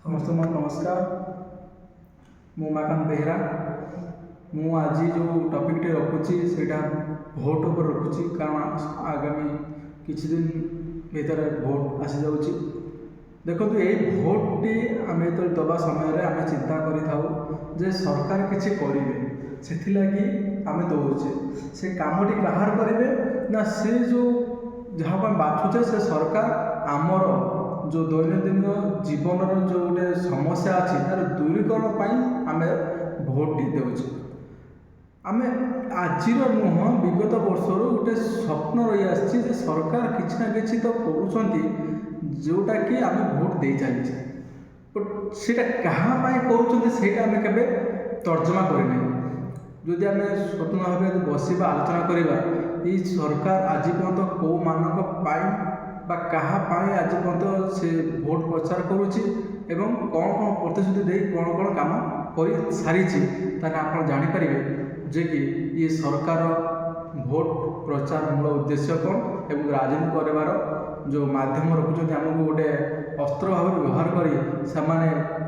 समस्त नमस्कार। मु उमाकांत बेहरा। मु आज जो टॉपिक रखुची सेटा भोट पर रखुची, कारण आगामी किछि दिन भीतर भोट आसी जाउची। देखो ये भोट टी आम तो दबा समय आम चिंता करें जे सरकार किछि करिवे, सेथिलागी आम दौचे से कामटी कहार करेंगे ना से जो जहाँ बाछुचे से सरकार आमर जो दैनंदिन जीवन जो गोटे समस्या अच्छी तार दूरीकरण आम भोट देउछे। आम आज नुह विगत वर्ष गोटे स्वप्न रही आसी सरकार किसी ना कि तो कर जोटा कि आम भोट दे चलीचे, बट सेटा कहाँ करूँ आम के तर्जमा करना। जदि आम स्वप्न भाव बसवा आलोचना करवा ये सरकार आज पर्यंत कौ मानक कहा आज पर्यंत से भोट प्रचार करुच्ची एवं कौन कौन प्रतिश्रुति दे कौन कौन काम कर सारी आप जापर जे कि ये सरकार भोट प्रचार मूल उद्देश्य कौन एवं राजनीति करवार जो माध्यम रखुच्च आमको गोटे अस्त्र भाव व्यवहार कर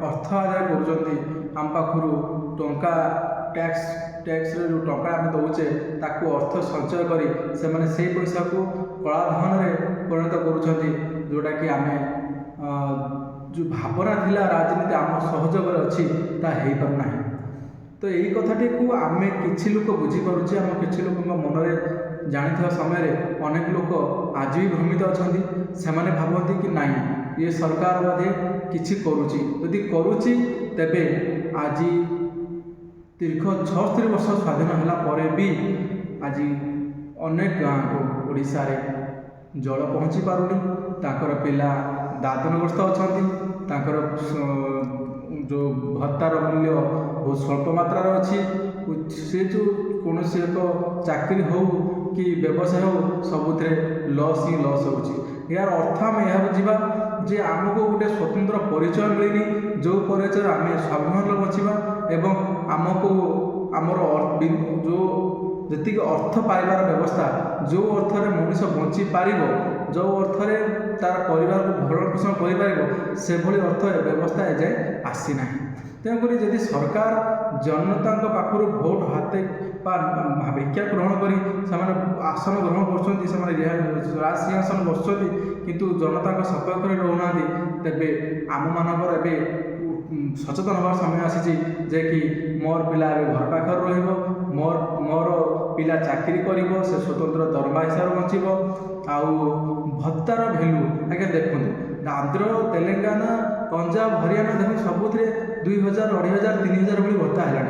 अर्थ आदाय करुँच पाखु टंका टैक्स जो टंका आम दौचे ताकू अर्थ संचय कर से पैसा को कलाधन में परिणत करुँच, जोटा कि आम जो भावना थिला राजनीति आम सहयोग अच्छी पारना। तो यही कथाटी को आम कि लोक बुझीपे आम कि लोक मन में जानी समय अनेक लोक आज भी भ्रमित अच्छा से भावती कि नाई ये सरकार बोधे किसी करुच्ची, यदि करुच्ची तेबे आज दीर्घ 76 वर्ष स्वाधीन है भी आज अनेक गाँव को ओडिशा रे जल पहुँची पारुनी, ताकर पिला दादनग्रस्त अच्छा, जो भत्तार मूल्य बहुत स्वल्प मात्रा अच्छी, से जो कौन एक चाकरी हो कि व्यवसाय हो सबुथे लॉस ही लॉस होची। यार अर्थ आम यह बुझा जे आमको गोटे स्वतंत्र परिचय मिलनी, जो परिचय आम स्वाभिमान बचवा एवं आमको आमर जो जी अर्थ पाइबार व्यवस्था, जो अर्थरे मनीष बंची पार, जो अर्थरे तार परिवार को भरण पोषण कर से भली अर्थ व्यवस्था एजाए आसीना। तेणुक जदि सरकार जनता पाखु भोट हाते भिक्षा ग्रहण कर आसन ग्रहण कर राजसिंहासन बसुँच किंतु जनता सपक्ष रोना, तेबे आम मानकर सचेतन हमार समय आसी जे कि मोर पिला घर पाखे रोर मोर पिला चाकरी कर से स्वतंत्र दरमा हिसाब से बचब। आउ भत्तार भैल्यू आज्ञा देखो आंध्र तेलेंगाना पंजाब हरियाणा देखो सबुथ 2000 2500 3000 भाई भत्ता है,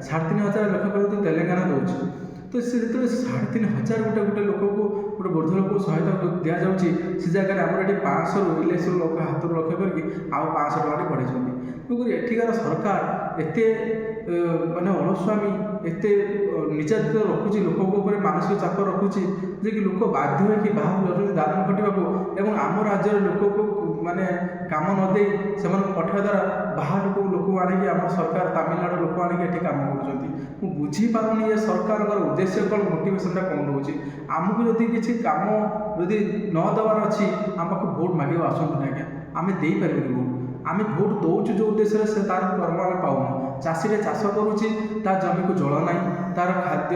3500 लक्ष कर तेलेंगाना दूसरी। तो से जो 3500 गोटे गोटे लोक को गोटे वृद्ध लोक सहायता दि जाऊँगी से जगह आमर ये 500 इलेक्शन लोक हाथ लक्ष्य करके आउ 500 टका बढ़ाई। तेणुक एठिकार सरकार एत माने अलस्वामी एत निर्यातित रखुची लोक मानसिक चाप रखुची जे कि लोक बाध्य हो बाहर जाऊँच दादन खटिया एवं आम राज्य लोक को माने काम नदे से पठाइवा द्वारा बाहर लोक आनिक आम सरकार तमिलनाडु लोक आनिक काम कर बुझीपारूनी ये सरकार उद्देश्य कौन मोटिवेशनटा कौन रोचे। आमको जदि किसी काम जदि न देवार अच्छी आम पाक भोट मागे आसतु ना, आज्ञा आम दे पारे भोट आम भोट दौचु जो उद्देश्य से तार कर्म आम पाऊन। चाषी चाष करुच्ची तार जमी को जल ना, तार खाद्य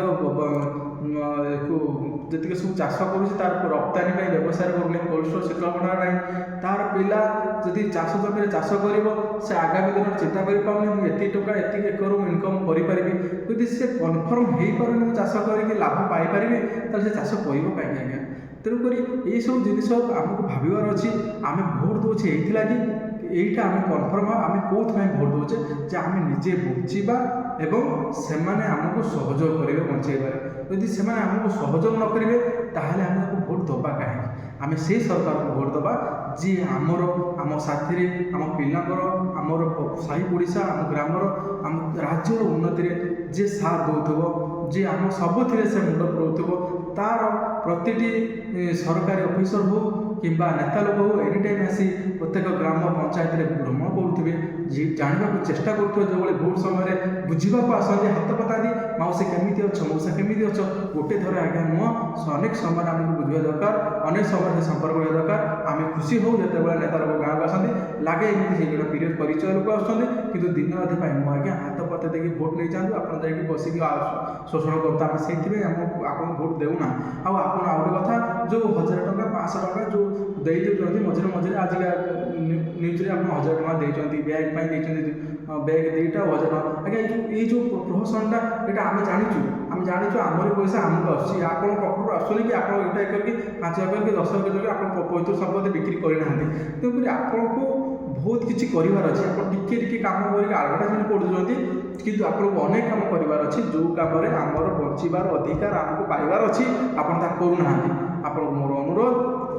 जी सब चाष करुच्ची तार रप्तानी व्यवसाय करूनी, कोल्ड स्टोर शीतल भंडार ना, तार पिला जदि चाष जमी चाष कर से आगामी दिन चिंता कर पाऊनी मुझे टका एति एकर इनकम करी जदि से कनफर्म हो पारे मुझे चाष करके लाभ पाइपर तो चाष कर कहीं आज्ञा। तेणुक ये सब जिन आमको भावार अच्छी आम भोट दौचे यहीटा आम कनफर्म आम कौन भोट दौचे जे आम निजे बचीबा एवं से आमको सहयोग करेंगे बचेबार। यदि से आमको सहयोग न करेंगे ताहले आम भोट दबा कहीं आम से सरकार को भोट दबा जी आमर आम साथी आम पिलांर आमर साही पड़िशा आम ग्रामर आम राज्यर उन्नति जे साथ दौथब जे आम सबुथ से मुंड पुराउथब तार प्रति सरकारी ऑफिसर हो कि नेता लोक हो एनी टाइम आसी प्रत्येक ग्राम पंचायत भ्रमण करुवे ଜାଣିବାକୁ ଚେଷ୍ଟା କରୁଥିବେ, ଯେଭଳି ଭୋଟ ସମୟରେ ବୁଝିବାକୁ ଆସନ୍ତି, ହାତ ପତାନ୍ତି, ମାଉସୀ କେମିତି ଅଛ, ମଉସା କେମିତି ଅଛ, ଗୋଟେ ଥର ଆଜ୍ଞା ନୁହଁ, ଅନେକ ସମୟରେ ଆମକୁ ବୁଝିବା ଦରକାର, ଅନେକ ସମୟରେ ସେ ସମ୍ପର୍କ ରହିବା ଦରକାର। ଆମେ ଖୁସି ହଉ ଯେତେବେଳେ ନେତା ଲୋକ ଗାଁକୁ ଆସନ୍ତି, ଲାଗେ ଏମିତି ସେ ଗୋଟେ ପିରିୟଡ଼ ପରିଚୟ ଲୋକ ଆସୁଛନ୍ତି, କିନ୍ତୁ ଦିନ ରାତି ପାଇଁ ମୁଁ ଆଜ୍ଞା ହାତ ପତା ଦେଇକି ଭୋଟ ନେଇଯାଆନ୍ତୁ, ଆପଣ ଯାଇକି ବସିକି ଶୋଷଣ କରୁଛୁ, ଆମେ ସେଇଥିପାଇଁ ଆପଣଙ୍କୁ ଭୋଟ ଦେଉନା। ଆଉ ଆପଣ ଆଉ ଗୋଟେ କଥା, ଯେଉଁ 1000 ଟଙ୍କା 500 ଟଙ୍କା ଯେଉଁ ଦେଇ ଦେଉଛନ୍ତି ମଝିରେ ମଝିରେ, ଆଜିକା ନ୍ୟୁଜ୍ରେ ଆପଣ 1000 ଟଙ୍କା ଦେଇଛନ୍ତି, ବ୍ୟାଗ୍ ପାଇଁ ଦେଇଛନ୍ତି, ବ୍ୟାଗ୍ 2ଟା 1000 ଟଙ୍କା, ଆଜ୍ଞା ଏଇ ଯେଉଁ ପ୍ରହସନଟା ଏଇଟା ଆମେ ଜାଣିଛୁ ଆମରି ପଇସା ଆମକୁ ଆସୁଛି, ଆପଣଙ୍କ ପାଖରୁ ଆସୁନି କି ଆପଣ ଏଇଟା କରିକି 5 ଏକର କି 10 ଏକର ଆପଣ ପୈତୃକ ସମ୍ପତ୍ତି ବିକ୍ରି କରିନାହାନ୍ତି। ତେଣୁକରି ଆପଣଙ୍କୁ ବହୁତ କିଛି କରିବାର ଅଛି, ଆପଣ ଟିକେ କାମ କରିକି ଆଡ଼ଭର୍ଟାଇଜମେଣ୍ଟ କରିଦେଉଛନ୍ତି, କିନ୍ତୁ ଆପଣଙ୍କୁ ଅନେକ କାମ କରିବାର ଅଛି, ଯେଉଁ କାମରେ ଆମର ବଞ୍ଚିବାର ଅଧିକାର ଆମକୁ ପାଇବାର ଅଛି, ଆପଣ ତାହା କରୁନାହାନ୍ତି। ଆପଣଙ୍କୁ ମୋର ଅନୁରୋଧ,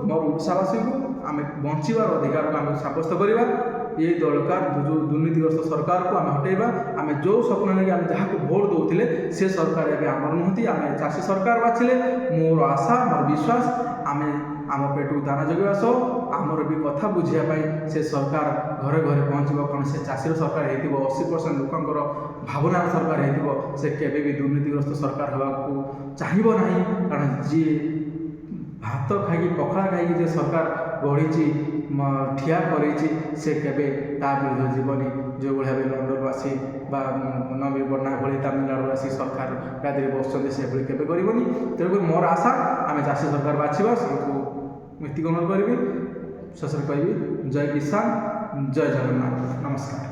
ମୋର ଓଡ଼ିଶାବାସୀଙ୍କୁ ଆମେ ବଞ୍ଚିବାର ଅଧିକାରକୁ ଆମେ ସାବ୍ୟସ୍ତ କରିବା। ଏ ଦରକାର ଯେଉଁ ଦୁର୍ନୀତିଗ୍ରସ୍ତ ସରକାରକୁ ଆମେ ହଟେଇବା। ଆମେ ଯେଉଁ ସ୍ୱପ୍ନ ନେଇକି ଆମେ ଯାହାକୁ ଭୋଟ ଦେଉଥିଲେ ସେ ସରକାର ଏବେ ଆମର ନୁହନ୍ତି, ଆମେ ଚାଷୀ ସରକାର ବାଛିଲେ। ମୋର ଆଶା, ମୋର ବିଶ୍ୱାସ, ଆମେ ଆମ ପେଟକୁ ଦାନା ଯୋଗାଇବା ସହ ଆମର ବି କଥା ବୁଝିବା ପାଇଁ ସେ ସରକାର ଘରେ ଘରେ ପହଞ୍ଚିବ। କାରଣ ସେ ଚାଷୀର ସରକାର ହେଇଥିବ, 80% ଲୋକଙ୍କର ଭାବନାର ସରକାର ହେଇଥିବ, ସେ କେବେ ବି ଦୁର୍ନୀତିଗ୍ରସ୍ତ ସରକାର ହେବାକୁ ଚାହିଁବ ନାହିଁ। କାରଣ ଯିଏ ଭାତ ଖାଇକି ପଖାଳ ଖାଇକି ଯେ ସରକାର ଗଢ଼ିଛି, ଠିଆ କରେଇଛି, ସେ କେବେ ତା ବିରୁଦ୍ଧ ଯିବନି। ଯେଉଁଭଳି ଭାବେ ଲଣ୍ଡନରୁ ଆସି ବା ନବୀନ ପଟ୍ଟନାୟକ ଭଳି ତାମିଲନାଡ଼ୁରୁ ଆସି ସରକାର ଗାଦିରେ ବସୁଛନ୍ତି, ସେଭଳି କେବେ କରିବନି। ତେଣୁକରି ମୋର ଆଶା, ଆମେ ଚାଷୀ ସରକାର ବାଛିବା। ସବୁକୁ ଏତିକି ଅନୁରୋଧ କରିବି। ଶେଷରେ କହିବି, ଜୟ କିଷାନ, ଜୟ ଜଗନ୍ନାଥ, ନମସ୍କାର।